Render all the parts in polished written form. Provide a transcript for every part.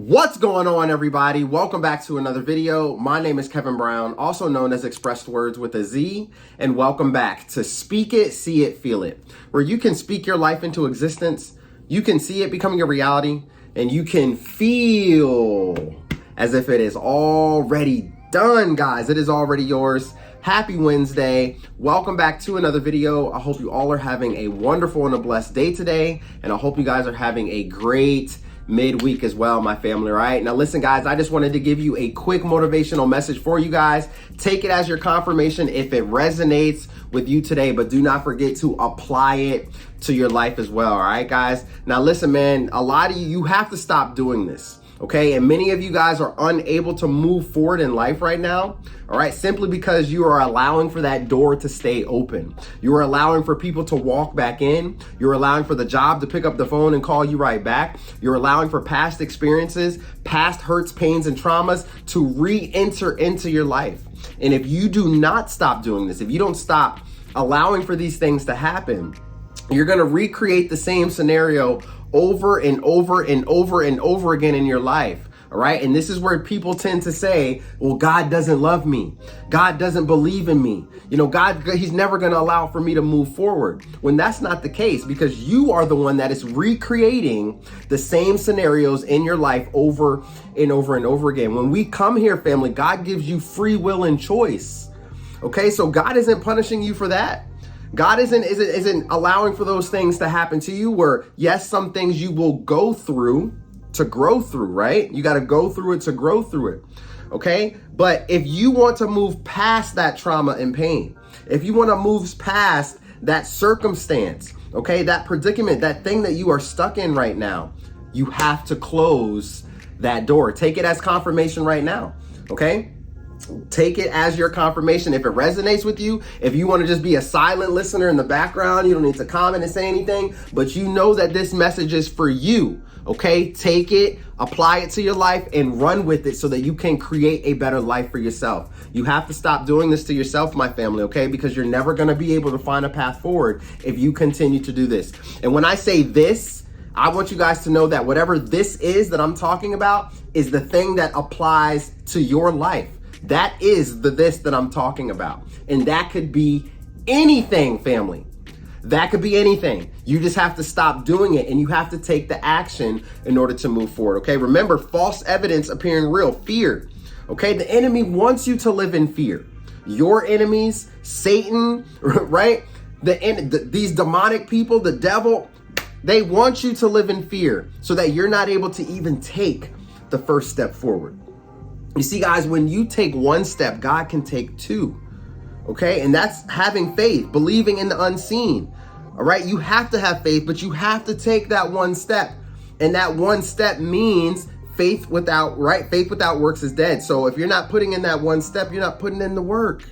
What's going on, everybody? Welcome back to another video. My name is Kevin Brown, also known as ExpressedWordz with a Z, and welcome back to Speak It, See It, Feel It, where you can speak your life into existence, you can see it becoming a reality, and you can feel as if it is already done, guys. It is already yours. Happy Wednesday. Welcome back to another video. I hope you all are having a wonderful and a blessed day today, and I hope you guys are having a great midweek as well, my family. Right now, listen, guys, I just wanted to give you a quick motivational message for you guys. Take it as your confirmation if it resonates with you today, but do not forget to apply it to your life as well. All right, guys. Now, listen, man, a lot of you have to stop doing this. Okay, and many of you guys are unable to move forward in life right now, all right, simply because you are allowing for that door to stay open. You are allowing for people to walk back in. You're allowing for the job to pick up the phone and call you right back. You're allowing for past experiences, past hurts, pains, and traumas to re-enter into your life. And if you do not stop doing this, if you don't stop allowing for these things to happen, you're going to recreate the same scenario over and over and over and over again in your life. All right. And this is where people tend to say, well, God doesn't love me. God doesn't believe in me. You know, he's never going to allow for me to move forward, when that's not the case, because you are the one that is recreating the same scenarios in your life over and over and over again. When we come here, family, God gives you free will and choice. OK, so God isn't punishing you for that. God isn't allowing for those things to happen to you, where yes, some things you will go through to grow through, right? You got to go through it to grow through it. Okay. But if you want to move past that trauma and pain, if you want to move past that circumstance, okay, that predicament, that thing that you are stuck in right now, you have to close that door. Take it as confirmation right now. Okay. Take it as your confirmation. If it resonates with you, if you want to just be a silent listener in the background, you don't need to comment and say anything, but you know that this message is for you. Okay, take it, apply it to your life, and run with it so that you can create a better life for yourself. You have to stop doing this to yourself, my family, okay? Because you're never going to be able to find a path forward if you continue to do this. And when I say this, I want you guys to know that whatever this is that I'm talking about is the thing that applies to your life. That is the this that I'm talking about. And that could be anything, family. That could be anything. You just have to stop doing it, and you have to take the action in order to move forward. Okay. Remember, false evidence appearing real, fear. Okay. The enemy wants you to live in fear. Your enemies, Satan, right? These demonic people, the devil, they want you to live in fear so that you're not able to even take the first step forward. You see, guys, when you take one step, God can take two. Okay. And that's having faith, believing in the unseen. All right. You have to have faith, but you have to take that one step. And that one step means faith without works is dead. So if you're not putting in that one step, you're not putting in the work.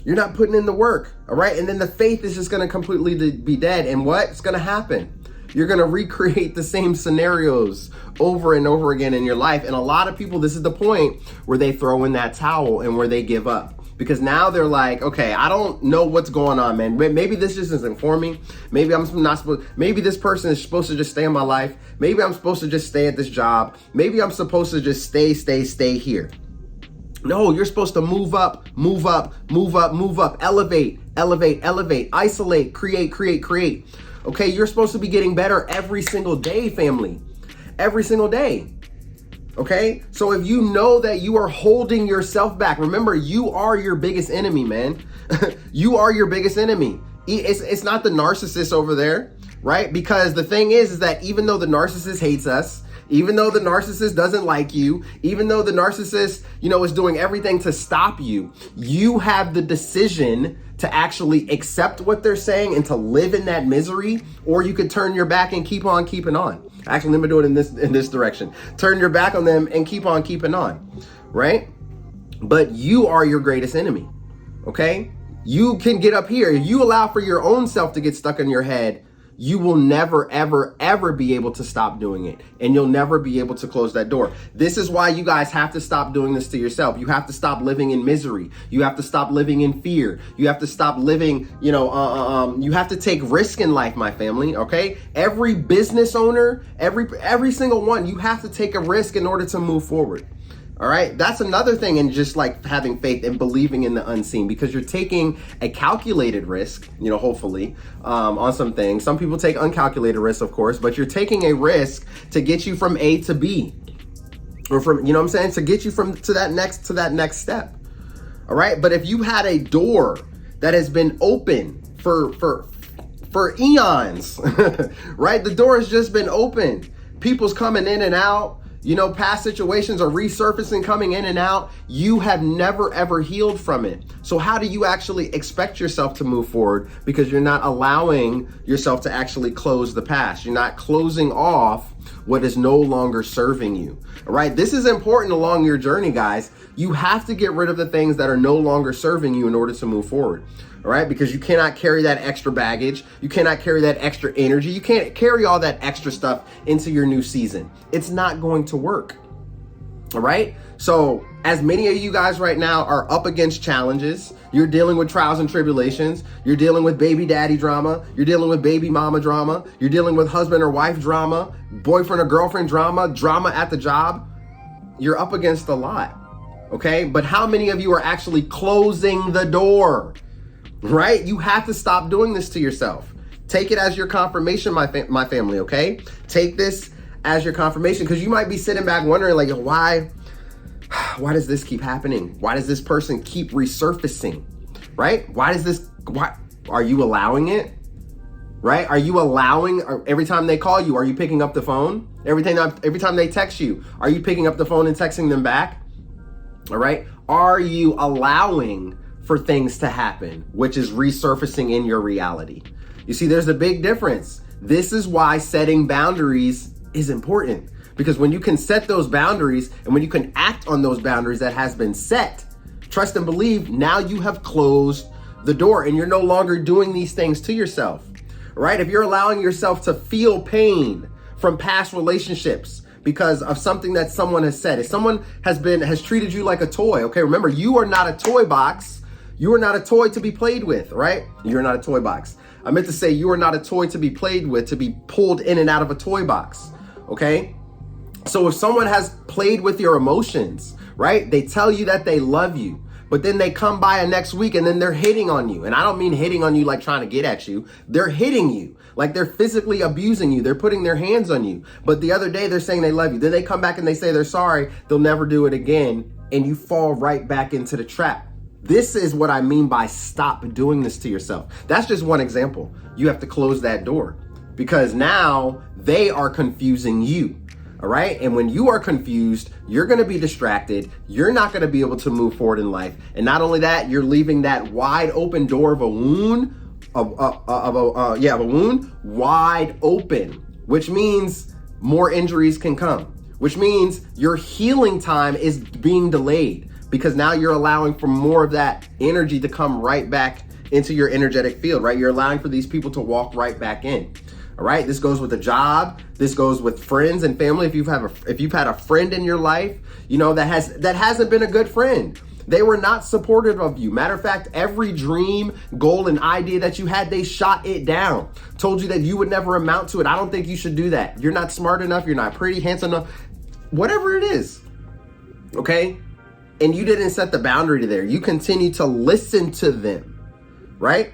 You're not putting in the work. All right. And then the faith is just going to completely be dead. And what's going to happen? You're going to recreate the same scenarios over and over again in your life. And a lot of people, this is the point where they throw in that towel and where they give up. Because now they're like, okay, I don't know what's going on, man. Maybe this just isn't for me. Maybe maybe this person is supposed to just stay in my life. Maybe I'm supposed to just stay at this job. Maybe I'm supposed to just stay here. No, you're supposed to move up, elevate, isolate, create. Okay, you're supposed to be getting better every single day, family. Every single day. Okay, so if you know that you are holding yourself back, remember, you are your biggest enemy, man. You are your biggest enemy. It's not the narcissist over there, right? Because the thing is that even though the narcissist hates us, even though the narcissist doesn't like you, even though the narcissist, is doing everything to stop you, you have the decision to actually accept what they're saying and to live in that misery, or you could turn your back and keep on keeping on. Actually, let me do it in this direction. Turn your back on them and keep on keeping on, right? But you are your greatest enemy, okay? You can get up here. If you allow for your own self to get stuck in your head, you will never, ever, ever be able to stop doing it. And you'll never be able to close that door. This is why you guys have to stop doing this to yourself. You have to stop living in misery. You have to stop living in fear. You have to stop living, you have to take risk in life, my family, okay? Every business owner, every single one, you have to take a risk in order to move forward. All right, that's another thing in just like having faith and believing in the unseen, because you're taking a calculated risk, hopefully, on some things. Some people take uncalculated risks, of course, but you're taking a risk to get you from A to B, or from, to get you to that next step. All right, but if you had a door that has been open for eons, right? The door has just been open. People's coming in and out. Past situations are resurfacing, coming in and out. You have never, ever healed from it. So how do you actually expect yourself to move forward? Because you're not allowing yourself to actually close the past. You're not closing off what is no longer serving you. All right. This is important along your journey, guys. You have to get rid of the things that are no longer serving you in order to move forward. All right, because you cannot carry that extra baggage. You cannot carry that extra energy. You can't carry all that extra stuff into your new season. It's not going to work. All right. So as many of you guys right now are up against challenges, you're dealing with trials and tribulations. You're dealing with baby daddy drama. You're dealing with baby mama drama. You're dealing with husband or wife drama, boyfriend or girlfriend drama at the job. You're up against a lot. Okay. But how many of you are actually closing the door? Right? You have to stop doing this to yourself. Take it as your confirmation, my family, okay? Take this as your confirmation, because you might be sitting back wondering, like, why does this keep happening? Why does this person keep resurfacing? Right? Why are you allowing it? Right? Are you allowing, every time they call you, are you picking up the phone? Every time they text you, are you picking up the phone and texting them back? All right? Are you allowing for things to happen, which is resurfacing in your reality? You see, there's a big difference. This is why setting boundaries is important, because when you can set those boundaries and when you can act on those boundaries that has been set, trust and believe, now you have closed the door and you're no longer doing these things to yourself, right? If you're allowing yourself to feel pain from past relationships because of something that someone has said, if someone has treated you like a toy, okay, remember, you are not a toy box. You are not a toy to be played with, right? You're not a toy box. I meant to say you are not a toy to be played with, to be pulled in and out of a toy box, okay? So if someone has played with your emotions, right? They tell you that they love you, but then they come by next week and then they're hitting on you. And I don't mean hitting on you like trying to get at you. They're hitting you, like they're physically abusing you. They're putting their hands on you. But the other day they're saying they love you. Then they come back and they say they're sorry. They'll never do it again. And you fall right back into the trap. This is what I mean by stop doing this to yourself. That's just one example. You have to close that door because now they are confusing you. All right. And when you are confused, you're going to be distracted. You're not going to be able to move forward in life. And not only that, you're leaving that wide open door of a wound, a wound wide open, which means more injuries can come, which means your healing time is being delayed. Because now you're allowing for more of that energy to come right back into your energetic field, right? You're allowing for these people to walk right back in. All right. This goes with a job. This goes with friends and family. If you've had a friend in your life, that hasn't been a good friend. They were not supportive of you. Matter of fact, every dream, goal, and idea that you had, they shot it down. Told you that you would never amount to it. I don't think you should do that. You're not smart enough. You're not pretty, handsome enough, whatever it is. Okay. And you didn't set the boundary there. You continue to listen to them, right?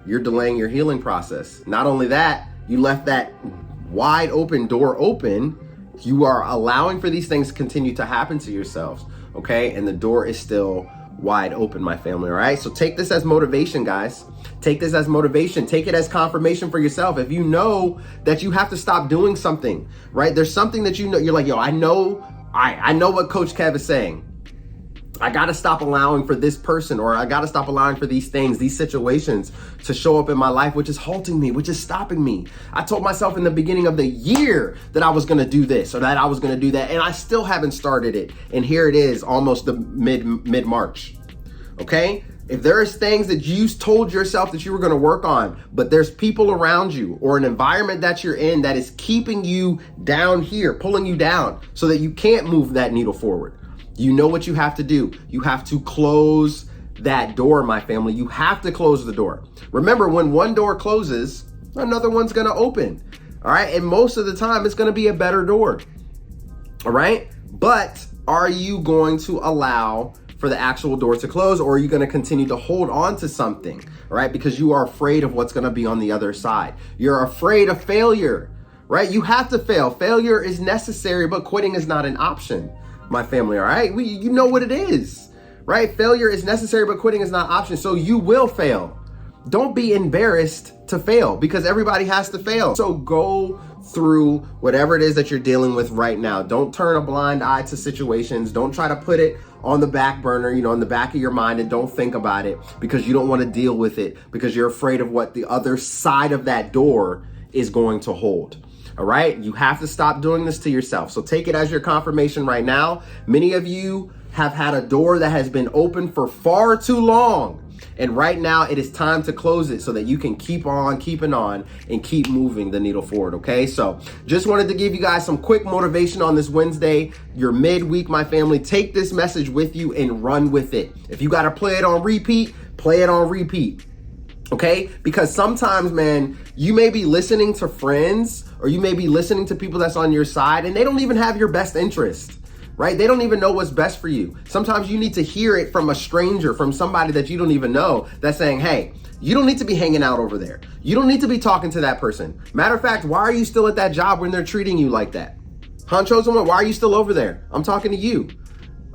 You're delaying your healing process. Not only that, you left that wide open door open. You are allowing for these things to continue to happen to yourselves, okay? And the door is still wide open, my family, all right? So take this as motivation, guys. Take this as motivation. Take it as confirmation for yourself. If you know that you have to stop doing something, right? There's something that you're like, yo, I know what Coach Kev is saying. I got to stop allowing for this person, or I got to stop allowing for these things, these situations to show up in my life, which is halting me, which is stopping me. I told myself in the beginning of the year that I was going to do this or that I was going to do that, and I still haven't started it. And here it is, almost the mid-March. Okay? If there's things that you told yourself that you were going to work on, but there's people around you or an environment that you're in that is keeping you down here, pulling you down so that you can't move that needle forward, you know what you have to do. You have to close that door, my family. You have to close the door. Remember, when one door closes, another one's going to open. All right. And most of the time, it's going to be a better door. All right. But are you going to allow for the actual door to close, or are you going to continue to hold on to something, right? Because you are afraid of what's going to be on the other side. You're afraid of failure, right? You have to fail. Failure is necessary, but quitting is not an option, my family, all right? You know what it is, right? Failure is necessary, but quitting is not an option. So you will fail. Don't be embarrassed to fail, because everybody has to fail. So go through whatever it is that you're dealing with right now. Don't turn a blind eye to situations. Don't try to put it on the back burner, in the back of your mind, and don't think about it because you don't want to deal with it, because you're afraid of what the other side of that door is going to hold. All right. You have to stop doing this to yourself. So take it as your confirmation right now. Many of you have had a door that has been open for far too long. And right now it is time to close it so that you can keep on keeping on and keep moving the needle forward. Okay. So just wanted to give you guys some quick motivation on this Wednesday. You're midweek, my family. Take this message with you and run with it. If you got to play it on repeat, play it on repeat. Okay. Because sometimes, man, you may be listening to friends, or you may be listening to people that's on your side, and they don't even have your best interest. Right? They don't even know what's best for you. Sometimes you need to hear it from a stranger, from somebody that you don't even know, that's saying, hey, you don't need to be hanging out over there. You don't need to be talking to that person. Matter of fact, why are you still at that job when they're treating you like that? Chosen one, why are you still over there? I'm talking to you.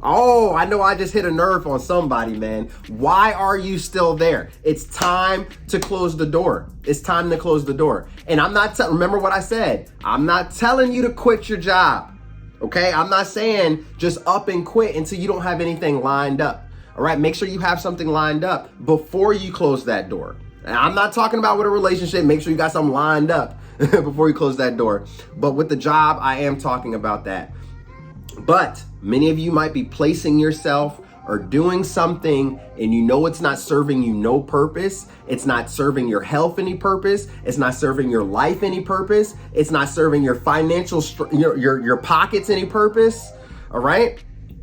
Oh, I know I just hit a nerve on somebody, man. Why are you still there? It's time to close the door. It's time to close the door. And remember what I said. I'm not telling you to quit your job. Okay, I'm not saying just up and quit until you don't have anything lined up. All right, make sure you have something lined up before you close that door. And I'm not talking about with a relationship. Make sure you got something lined up before you close that door. But with the job, I am talking about that. But many of you might be placing yourself or doing something, and you know it's not serving you no purpose. It's not serving your health any purpose. It's not serving your life any purpose. It's not serving your financial, your pockets any purpose. All right.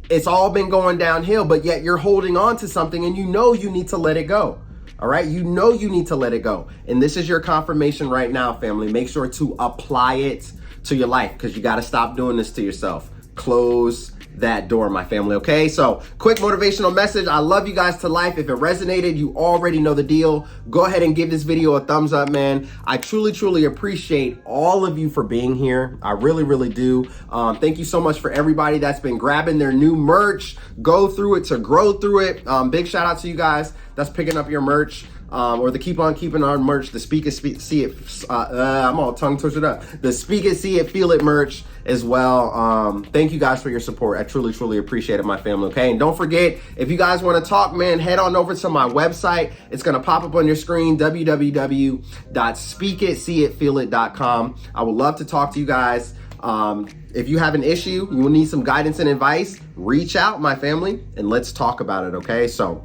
It's all been going downhill, but yet you're holding on to something, and you know you need to let it go. All right. You know you need to let it go. And this is your confirmation right now, family. Make sure to apply it to your life, because you got to stop doing this to yourself. Close that door, my family. Okay, so quick motivational message. I love you guys to life. If it resonated, you already know the deal. Go ahead and give this video a thumbs up, man. I truly appreciate all of you for being here. I really do. Thank you so much for everybody that's been grabbing their new merch. Go through it to grow through it. Big shout out to you guys that's picking up your merch. Or the Keep On Keeping On merch, the Speak It, See It, I'm all tongue twisted up. The Speak It, See It, Feel It merch as well. Thank you guys for your support. I truly appreciate it, my family, okay? And don't forget, if you guys want to talk, man, head on over to my website. It's going to pop up on your screen, www.speakitseeitfeelit.com. I would love to talk to you guys. If you have an issue, you will need some guidance and advice, reach out, my family, and let's talk about it, okay? So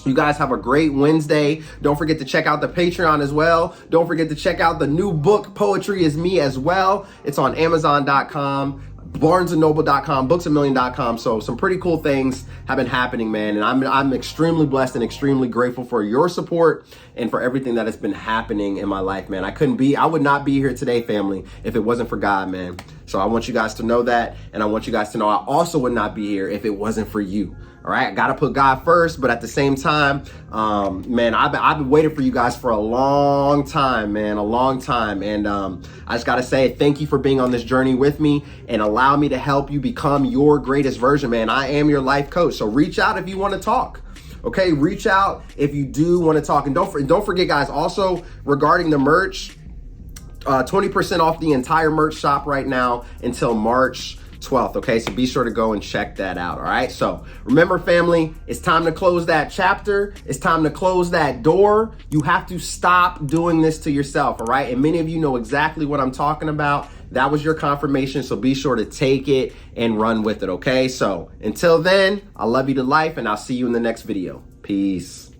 you guys have a great Wednesday. Don't forget to check out the Patreon as well. Don't forget to check out the new book, Poetry Is Me, as well. It's on Amazon.com, BarnesandNoble.com, BooksAMillion.com. So some pretty cool things have been happening, man. And I'm extremely blessed and extremely grateful for your support and for everything that has been happening in my life, man. I would not be here today, family, if it wasn't for God, man. So I want you guys to know that. And I want you guys to know I also would not be here if it wasn't for you. All right, I got to put God first, but at the same time, man, I've been waiting for you guys for a long time, man, a long time. And I just got to say thank you for being on this journey with me and allow me to help you become your greatest version, man. I am your life coach. So reach out if you want to talk. Okay, reach out if you do want to talk. And don't forget, guys, also regarding the merch, 20% off the entire merch shop right now until March 12th. Okay, so be sure to go and check that out. All right, so remember, family, it's time to close that chapter. It's time to close that door. You have to stop doing this to yourself. All right, and many of you know exactly what I'm talking about. That was your confirmation, so be sure to take it and run with it. Okay, so until then, I love you to life, and I'll see you in the next video. Peace.